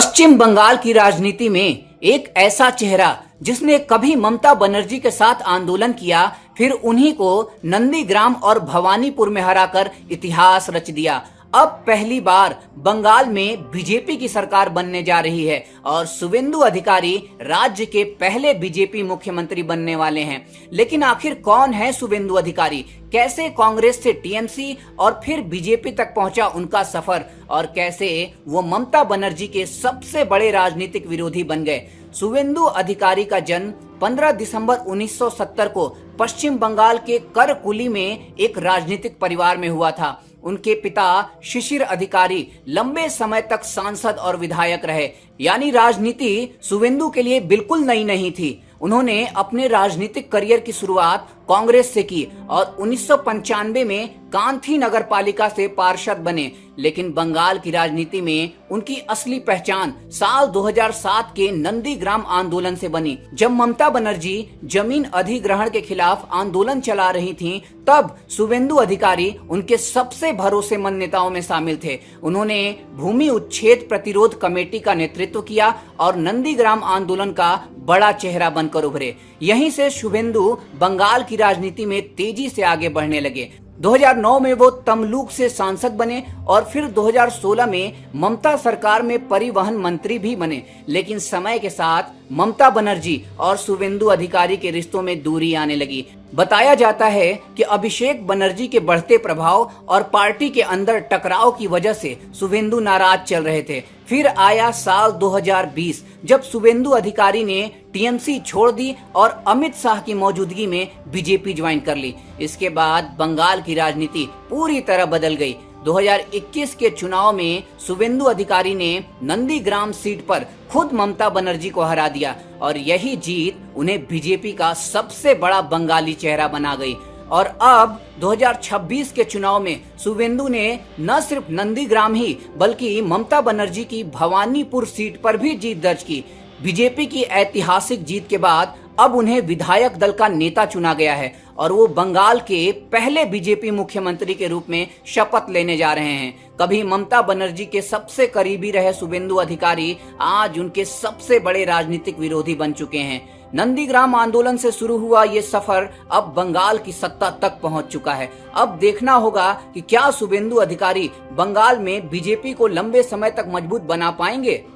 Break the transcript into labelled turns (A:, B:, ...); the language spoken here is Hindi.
A: पश्चिम बंगाल की राजनीति में एक ऐसा चेहरा जिसने कभी ममता बनर्जी के साथ आंदोलन किया, फिर उन्हीं को नंदीग्राम और भवानीपुर में हराकर इतिहास रच दिया। अब पहली बार बंगाल में बीजेपी की सरकार बनने जा रही है और शुवेंदु अधिकारी राज्य के पहले बीजेपी मुख्यमंत्री बनने वाले हैं। लेकिन आखिर कौन है शुवेंदु अधिकारी? कैसे कांग्रेस से टीएमसी और फिर बीजेपी तक पहुंचा उनका सफर, और कैसे वो ममता बनर्जी के सबसे बड़े राजनीतिक विरोधी बन गए? शुवेंदु अधिकारी का जन्म 15 दिसंबर 1970 को पश्चिम बंगाल के करकुली में एक राजनीतिक परिवार में हुआ था। उनके पिता शिशिर अधिकारी लंबे समय तक सांसद और विधायक रहे, यानी राजनीति शुवेंदु के लिए बिल्कुल नई नहीं थी। उन्होंने अपने राजनीतिक करियर की शुरुआत कांग्रेस से की और 1995 में कांथी नगर पालिका से पार्षद बने। लेकिन बंगाल की राजनीति में उनकी असली पहचान साल 2007 के नंदीग्राम आंदोलन से बनी। जब ममता बनर्जी जमीन अधिग्रहण के खिलाफ आंदोलन चला रही थीं, तब शुवेंदु अधिकारी उनके सबसे भरोसेमंद नेताओं में शामिल थे। उन्होंने भूमि उच्छेद प्रतिरोध कमेटी का नेतृत्व किया और नंदीग्राम आंदोलन का बड़ा चेहरा बनकर उभरे। यहीं से शुवेंदु बंगाल की राजनीति में तेजी से आगे बढ़ने लगे। 2009 में वो तमलुक से सांसद बने और फिर 2016 में ममता सरकार में परिवहन मंत्री भी बने। लेकिन समय के साथ ममता बनर्जी और शुवेंदु अधिकारी के रिश्तों में दूरी आने लगी। बताया जाता है कि अभिषेक बनर्जी के बढ़ते प्रभाव और पार्टी के अंदर टकराव की वजह से शुवेंदु नाराज चल रहे थे। फिर आया साल 2020, जब शुवेंदु अधिकारी ने टीएमसी छोड़ दी और अमित शाह की मौजूदगी में बीजेपी ज्वाइन कर ली। इसके बाद बंगाल की राजनीति पूरी तरह बदल गई। 2021 के चुनाव में शुवेंदु अधिकारी ने नंदीग्राम सीट पर खुद ममता बनर्जी को हरा दिया और यही जीत उन्हें बीजेपी का सबसे बड़ा बंगाली चेहरा बना गई। और अब 2026 के चुनाव में शुवेंदु ने न सिर्फ नंदीग्राम ही बल्कि ममता बनर्जी की भवानीपुर सीट पर भी जीत दर्ज की। बीजेपी की ऐतिहासिक जीत के बाद अब उन्हें विधायक दल का नेता चुना गया है और वो बंगाल के पहले बीजेपी मुख्यमंत्री के रूप में शपथ लेने जा रहे हैं। कभी ममता बनर्जी के सबसे करीबी रहे शुवेंदु अधिकारी आज उनके सबसे बड़े राजनीतिक विरोधी बन चुके हैं। नंदीग्राम आंदोलन से शुरू हुआ ये सफर अब बंगाल की सत्ता तक पहुंच चुका है। अब देखना होगा कि क्या शुवेंदु अधिकारी बंगाल में बीजेपी को लंबे समय तक मजबूत बना पाएंगे।